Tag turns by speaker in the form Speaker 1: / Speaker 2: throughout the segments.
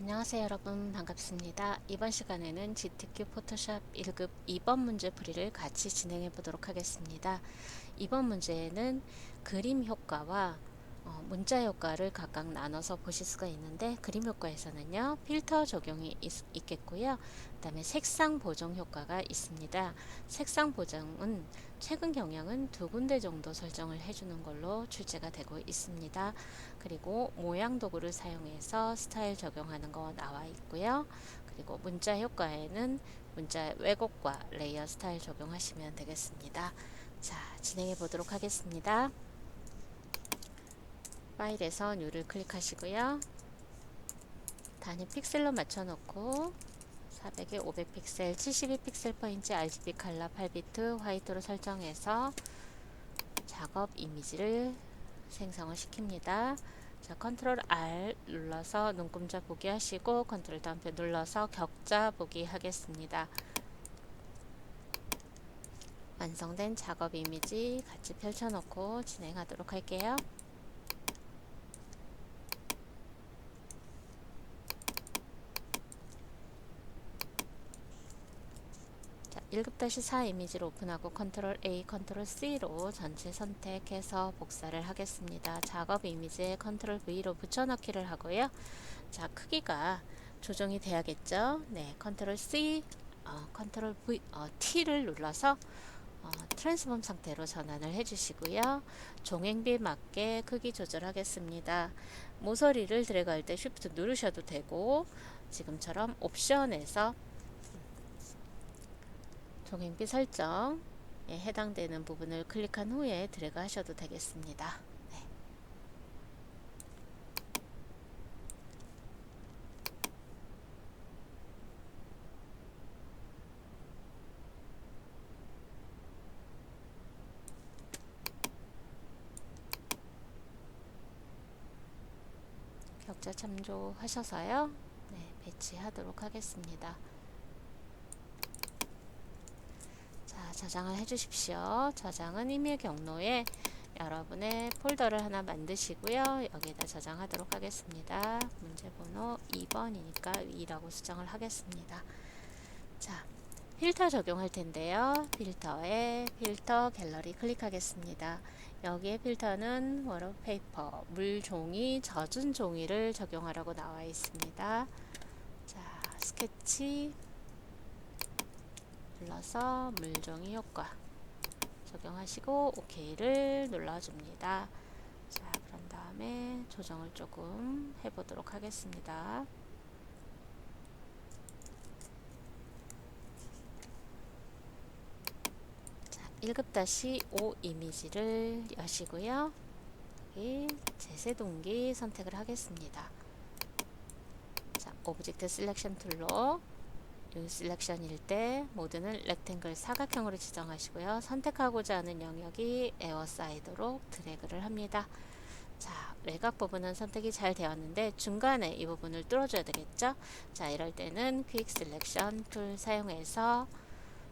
Speaker 1: 안녕하세요 여러분, 반갑습니다. 이번 시간에는 GTQ 포토샵 1급 2번 문제 풀이를 같이 진행해 보도록 하겠습니다. 이번 문제에는 그림 효과와 문자 효과를 각각 나눠서 보실 수가 있는데, 그림 효과에서는요 필터 적용이 있겠고요, 그 다음에 색상 보정 효과가 있습니다. 색상 보정은 최근 경향은 2군데 정도 설정을 해주는 걸로 출제가 되고 있습니다. 그리고 모양 도구를 사용해서 스타일 적용하는 거 나와 있고요. 그리고 문자 효과에는 문자 왜곡과 레이어 스타일 적용하시면 되겠습니다. 자, 진행해 보도록 하겠습니다. 파일에서 뉴를 클릭하시고요. 단위 픽셀로 맞춰 놓고 400에 500픽셀, 72픽셀 per inch RGB 칼라 8비트 화이트로 설정해서 작업 이미지를 생성을 시킵니다. 자, 컨트롤 R 눌러서 눈금자 보기 하시고 컨트롤 다운표 눌러서 격자 보기 하겠습니다. 완성된 작업 이미지 같이 펼쳐놓고 진행하도록 할게요. 자, 1급-4 이미지를 오픈하고 컨트롤 A, 컨트롤 C로 전체 선택해서 복사를 하겠습니다. 작업 이미지에 컨트롤 V로 붙여넣기를 하고요. 자, 크기가 조정이 돼야겠죠. 네, 컨트롤 C, 컨트롤 V, T를 눌러서 트랜스폼 상태로 전환을 해주시고요. 종횡비에 맞게 크기 조절하겠습니다. 모서리를 드래그할 때 Shift 누르셔도 되고, 지금처럼 옵션에서 종횡비 설정에 해당되는 부분을 클릭한 후에 드래그 하셔도 되겠습니다. 네. 격자 참조하셔서요. 네, 배치하도록 하겠습니다. 자, 저장을 해주십시오. 저장은 이메일 경로에 여러분의 폴더를 하나 만드시고요. 여기에다 저장하도록 하겠습니다. 문제번호 2번이니까 2라고 수정을 하겠습니다. 자, 필터 적용할 텐데요. 필터에 필터 갤러리 클릭하겠습니다. 여기에 필터는 워터페이퍼, 물종이, 젖은 종이를 적용하라고 나와 있습니다. 자, 스케치 눌러서 물종이 효과 적용하시고 OK를 눌러줍니다. 자, 그런 다음에 조정을 조금 해보도록 하겠습니다. 자, 1급-5 이미지를 여시고요. 여기 재새 동기 선택을 하겠습니다. 자, 오브젝트 셀렉션 툴로 이 셀렉션일 때 모드는 렉탱글 사각형으로 지정하시고요. 선택하고자 하는 영역이 에어 사이드로 드래그를 합니다. 자, 외곽 부분은 선택이 잘 되었는데 중간에 이 부분을 뚫어줘야 되겠죠. 자, 이럴 때는 퀵 셀렉션 툴 사용해서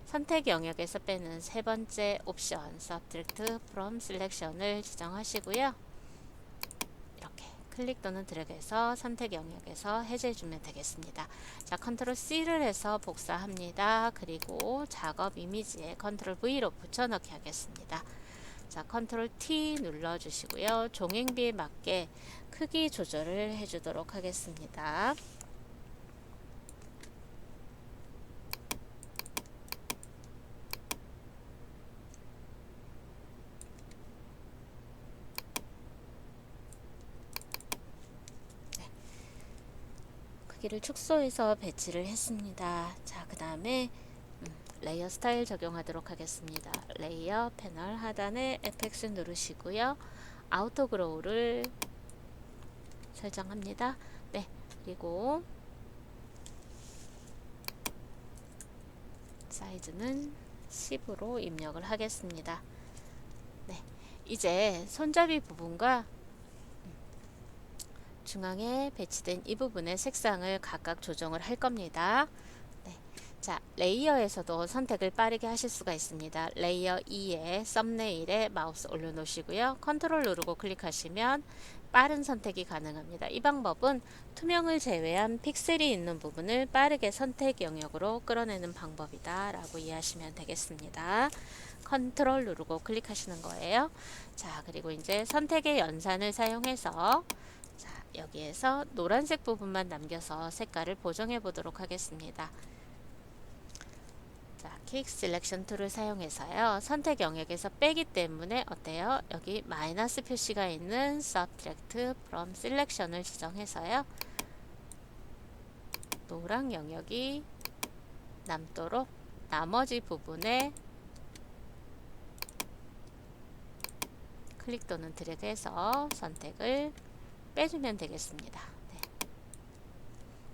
Speaker 1: 선택 영역에서 빼는 세 번째 옵션 Subtract from Selection을 지정하시고요. 이렇게 클릭 또는 드래그해서 선택 영역에서 해제해주면 되겠습니다. 자, 컨트롤 C를 해서 복사합니다. 그리고 작업 이미지에 컨트롤 V로 붙여넣기 하겠습니다. 자, 컨트롤 T 눌러주시고요. 종횡비에 맞게 크기 조절을 해주도록 하겠습니다. 크기를 축소해서 배치를 했습니다. 자, 그 다음에 레이어 스타일 적용하도록 하겠습니다. 레이어 패널 하단에 FX 누르시고요. 아우터 그로우를 설정합니다. 네, 그리고 사이즈는 10으로 입력을 하겠습니다. 네, 이제 손잡이 부분과 중앙에 배치된 이 부분의 색상을 각각 조정을 할 겁니다. 네. 자, 레이어에서도 선택을 빠르게 하실 수가 있습니다. 레이어 2에 썸네일에 마우스 올려놓으시고요. 컨트롤 누르고 클릭하시면 빠른 선택이 가능합니다. 이 방법은 투명을 제외한 픽셀이 있는 부분을 빠르게 선택 영역으로 끌어내는 방법이다 라고 이해하시면 되겠습니다. 컨트롤 누르고 클릭하시는 거예요. 자, 그리고 이제 선택의 연산을 사용해서 자, 여기에서 노란색 부분만 남겨서 색깔을 보정해 보도록 하겠습니다. 자, 퀵 셀렉션 툴을 사용해서요. 선택 영역에서 빼기 때문에 어때요? 여기 마이너스 표시가 있는 Subtract from Selection을 지정해서요. 노랑 영역이 남도록 나머지 부분에 클릭 또는 드래그해서 선택을 빼주면 되겠습니다. 네.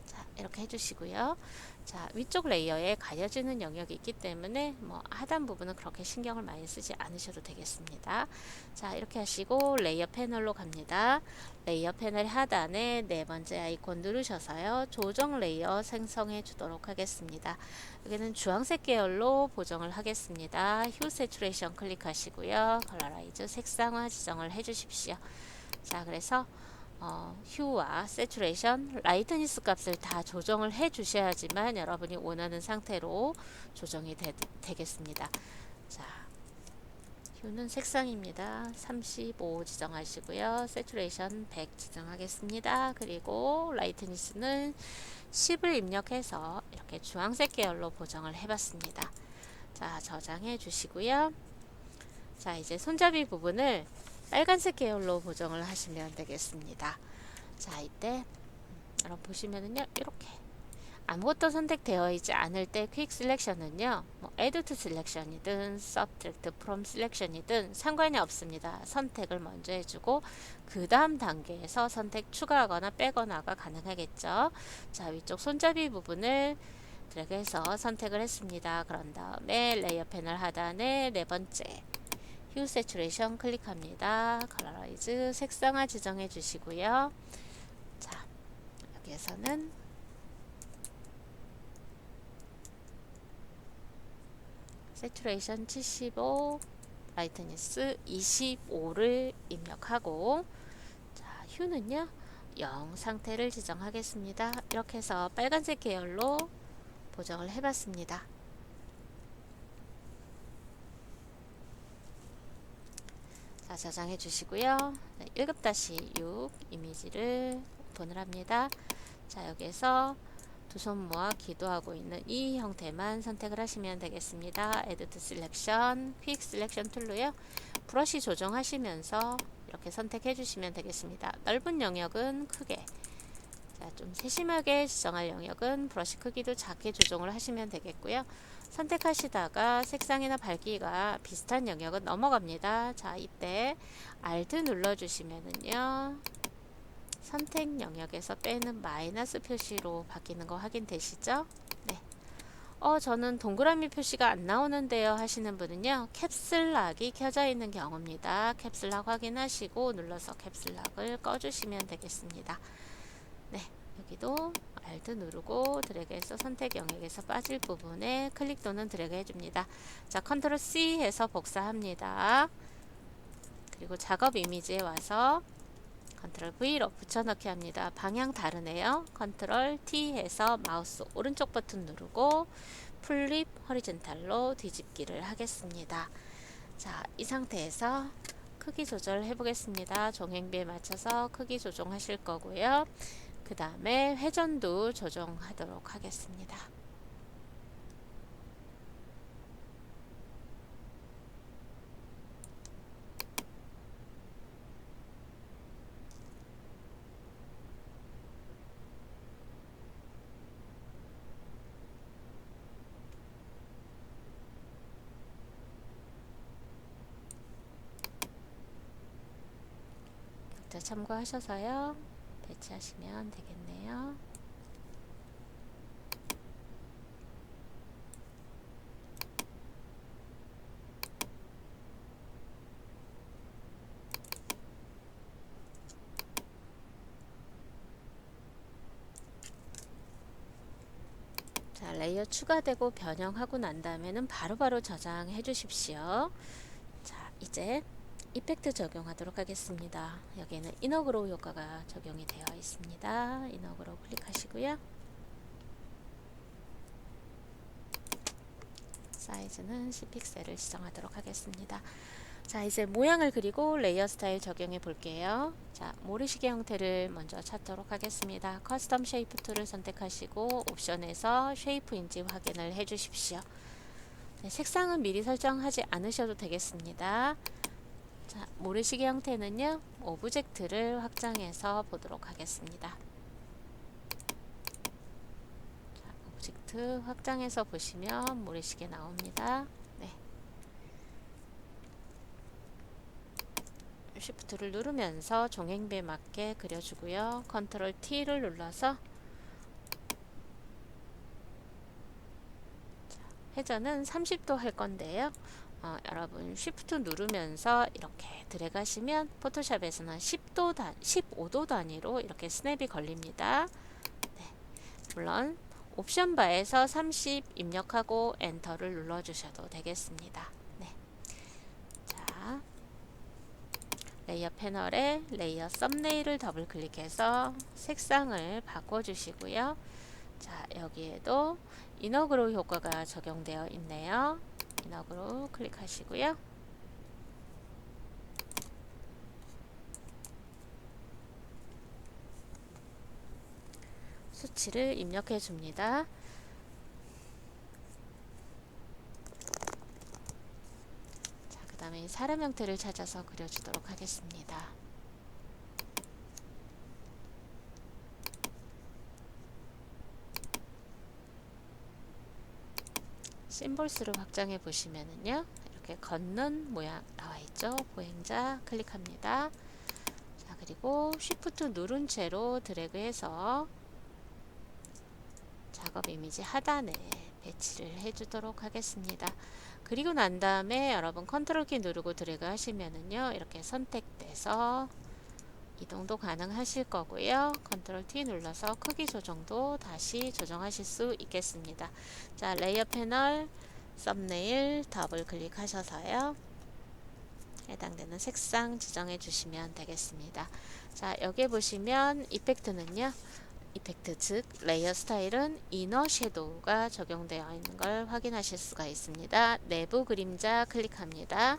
Speaker 1: 자, 이렇게 해주시고요. 자, 위쪽 레이어에 가려지는 영역이 있기 때문에 뭐 하단 부분은 그렇게 신경을 많이 쓰지 않으셔도 되겠습니다. 자, 이렇게 하시고 레이어 패널로 갑니다. 레이어 패널 하단에 네 번째 아이콘 누르셔서요. 조정 레이어 생성해 주도록 하겠습니다. 여기는 주황색 계열로 보정을 하겠습니다. 휴 세츄레이션 클릭하시고요. 컬러라이즈 색상화 지정을 해 주십시오. 자, 그래서 휴와 세츄레이션, 라이트니스 값을 다 조정을 해 주셔야지만 여러분이 원하는 상태로 조정이 되겠습니다. 자, 휴는 색상입니다. 35 지정하시고요. 세츄레이션 100 지정하겠습니다. 그리고 라이트니스는 10을 입력해서 이렇게 주황색 계열로 보정을 해봤습니다. 자, 저장해 주시고요. 자, 이제 손잡이 부분을 빨간색 계열로 보정을 하시면 되겠습니다. 자, 이때 여러분 보시면은요, 이렇게 아무것도 선택되어 있지 않을 때 퀵 셀렉션은요, 뭐 Add to Selection이든 Subtract from Selection이든 상관이 없습니다. 선택을 먼저 해주고 그 다음 단계에서 선택 추가하거나 빼거나가 가능하겠죠. 자, 위쪽 손잡이 부분을 드래그해서 선택을 했습니다. 그런 다음에 레이어 패널 하단에 네 번째 휴 세츄레이션 클릭합니다. 컬러라이즈 색상화 지정해 주시고요. 자, 여기에서는 세츄레이션 75, 라이트니스 25를 입력하고 자, 휴는요 0 상태를 지정하겠습니다. 이렇게 해서 빨간색 계열로 보정을 해봤습니다. 자, 저장해 주시고요. 1급-6 이미지를 오픈을 합니다. 자, 여기에서 두 손 모아 기도하고 있는 이 형태만 선택을 하시면 되겠습니다. Add to Selection, Quick Selection 툴로요. 브러쉬 조정하시면서 이렇게 선택해 주시면 되겠습니다. 넓은 영역은 크게, 자, 좀 세심하게 지정할 영역은 브러쉬 크기도 작게 조정을 하시면 되겠고요. 선택하시다가 색상이나 밝기가 비슷한 영역은 넘어갑니다. 자, 이때 Alt 눌러주시면은요. 선택 영역에서 빼는 마이너스 표시로 바뀌는 거 확인되시죠? 네. 저는 동그라미 표시가 안 나오는데요 하시는 분은요. 캡슬락이 켜져 있는 경우입니다. 캡슬락 확인하시고 눌러서 캡슬락을 꺼주시면 되겠습니다. 네. 여기도 Alt 누르고 드래그해서 선택 영역에서 빠질 부분에 클릭 또는 드래그 해줍니다. 자, 컨트롤 C 해서 복사합니다. 그리고 작업 이미지에 와서 컨트롤 V로 붙여넣기 합니다. 방향 다르네요. 컨트롤 T 해서 마우스 오른쪽 버튼 누르고 플립 허리젠탈로 뒤집기를 하겠습니다. 자, 이 상태에서 크기 조절해 보겠습니다. 종횡비에 맞춰서 크기 조정하실 거고요. 그 다음에 회전도 조정하도록 하겠습니다. 격자 참고하셔서요. 배치하시면 되겠네요. 자, 레이어 추가되고 변형하고 난 다음에는 바로바로 저장해 주십시오. 자, 이제 이펙트 적용하도록 하겠습니다. 여기에는 이너그로우 효과가 적용이 되어 있습니다. 이너그로우 클릭하시고요. 사이즈는 10픽셀을 지정하도록 하겠습니다. 자, 이제 모양을 그리고 레이어 스타일 적용해 볼게요. 자, 모래시계 형태를 먼저 찾도록 하겠습니다. 커스텀 쉐이프 툴을 선택하시고 옵션에서 쉐이프인지 확인을 해 주십시오. 네, 색상은 미리 설정하지 않으셔도 되겠습니다. 자, 모래시계 형태는요, 오브젝트를 확장해서 보도록 하겠습니다. 자, 오브젝트 확장해서 보시면 모래시계 나옵니다. 네. Shift를 누르면서 종횡비에 맞게 그려주고요. Ctrl T를 눌러서 회전은 30도 할 건데요. 여러분 Shift 누르면서 이렇게 들어가시면 포토샵에서는 15도 단위로 이렇게 스냅이 걸립니다. 네. 물론 옵션 바에서 30 입력하고 엔터를 눌러주셔도 되겠습니다. 네. 자, 레이어 패널에 레이어 썸네일을 더블 클릭해서 색상을 바꿔주시고요. 자, 여기에도 이너그로우 효과가 적용되어 있네요. 이너그로우 클릭하시고요. 수치를 입력해 줍니다. 자, 그 다음에 사람 형태를 찾아서 그려주도록 하겠습니다. 심볼스를 확장해 보시면은요, 이렇게 걷는 모양 나와 있죠. 보행자 클릭합니다. 자, 그리고 쉬프트 누른 채로 드래그해서 작업 이미지 하단에 배치를 해주도록 하겠습니다. 그리고 난 다음에 여러분 컨트롤 키 누르고 드래그 하시면은요, 이렇게 선택돼서 이동도 가능하실 거고요. 컨트롤 T 눌러서 크기 조정도 다시 조정하실 수 있겠습니다. 자, 레이어 패널 썸네일 더블 클릭하셔서요, 해당되는 색상 지정해 주시면 되겠습니다. 자, 여기 보시면 이펙트는요, 이펙트 즉 레이어 스타일은 이너 섀도우가 적용되어 있는 걸 확인하실 수가 있습니다. 내부 그림자 클릭합니다.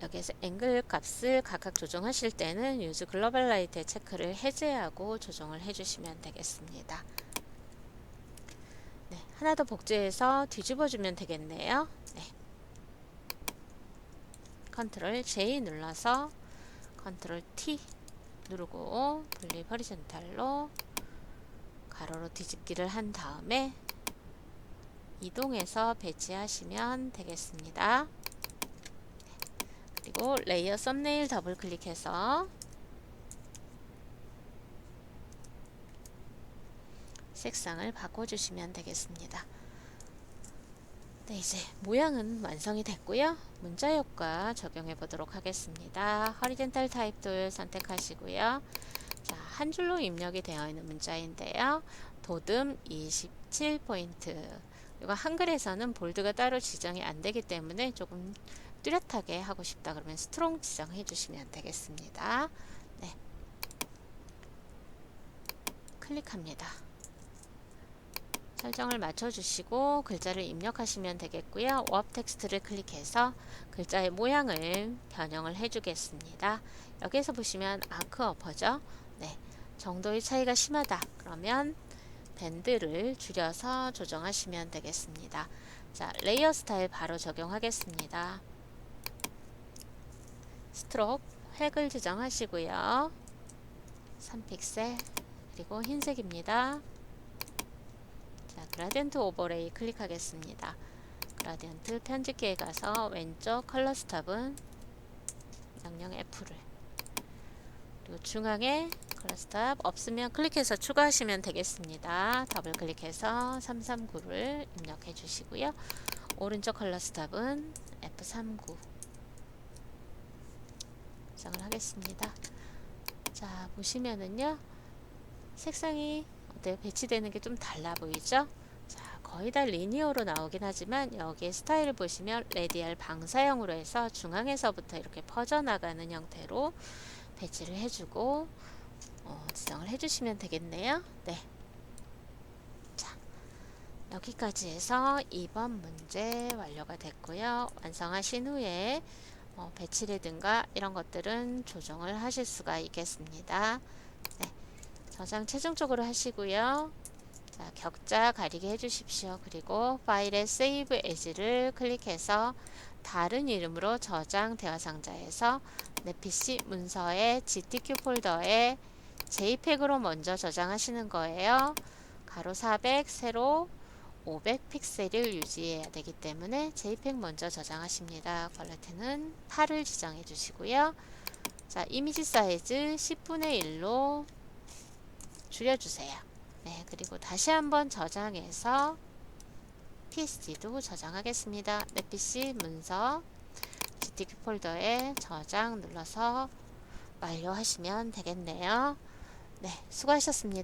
Speaker 1: 여기에서 앵글 값을 각각 조정하실 때는 유즈 글로벌 라이트의 체크를 해제하고 조정을 해주시면 되겠습니다. 네, 하나 더 복제해서 뒤집어 주면 되겠네요. 네. 컨트롤 J 눌러서 컨트롤 T 누르고 분리 허리젠탈로 가로로 뒤집기를 한 다음에 이동해서 배치하시면 되겠습니다. 그리고 레이어 썸네일 더블 클릭해서 색상을 바꿔주시면 되겠습니다. 네, 이제 모양은 완성이 됐고요. 문자 효과 적용해 보도록 하겠습니다. 허리젠탈 타입 툴 선택하시고요. 자, 한 줄로 입력이 되어 있는 문자인데요. 도듬 27포인트. 이거 한글에서는 볼드가 따로 지정이 안 되기 때문에 조금 뚜렷하게 하고 싶다 그러면 스트롱 지정해 주시면 되겠습니다. 네. 클릭합니다. 설정을 맞춰주시고 글자를 입력하시면 되겠고요. 워프 텍스트를 클릭해서 글자의 모양을 변형을 해주겠습니다. 여기에서 보시면 아크 어퍼죠. 네, 정도의 차이가 심하다 그러면 밴드를 줄여서 조정하시면 되겠습니다. 자, 레이어 스타일 바로 적용하겠습니다. 스트로크 획을 지정하시고요. 3픽셀 그리고 흰색입니다. 자, 그라디언트 오버레이 클릭하겠습니다. 그라디언트 편집기에 가서 왼쪽 컬러 스탑은 명령 F를, 그리고 중앙에 컬러 스탑 없으면 클릭해서 추가하시면 되겠습니다. 더블 클릭해서 339를 입력해 주시고요. 오른쪽 컬러 스탑은 F39 지정을 하겠습니다. 자, 보시면은요, 색상이 배치되는 게 좀 달라 보이죠? 자, 거의 다 리니어로 나오긴 하지만 여기에 스타일을 보시면 레디알 방사형으로 해서 중앙에서부터 이렇게 퍼져나가는 형태로 배치를 해주고 지정을 해주시면 되겠네요. 네. 자, 여기까지 해서 2번 문제 완료가 됐고요. 완성하신 후에 배치라든가 이런 것들은 조정을 하실 수가 있겠습니다. 네. 저장 최종적으로 하시고요. 자, 격자 가리게 해주십시오. 그리고 파일에 Save As를 클릭해서 다른 이름으로 저장 대화 상자에서 내 PC 문서의 GTQ 폴더에 JPEG으로 먼저 저장하시는 거예요. 가로 400, 세로 500 픽셀을 유지해야 되기 때문에 JPEG 먼저 저장하십니다. 퀄리티는 8을 지정해 주시고요. 자, 이미지 사이즈 10분의 1로 줄여주세요. 네, 그리고 다시 한번 저장해서 PSD도 저장하겠습니다. 내 PC 문서 GTQ 폴더에 저장 눌러서 완료하시면 되겠네요. 네, 수고하셨습니다.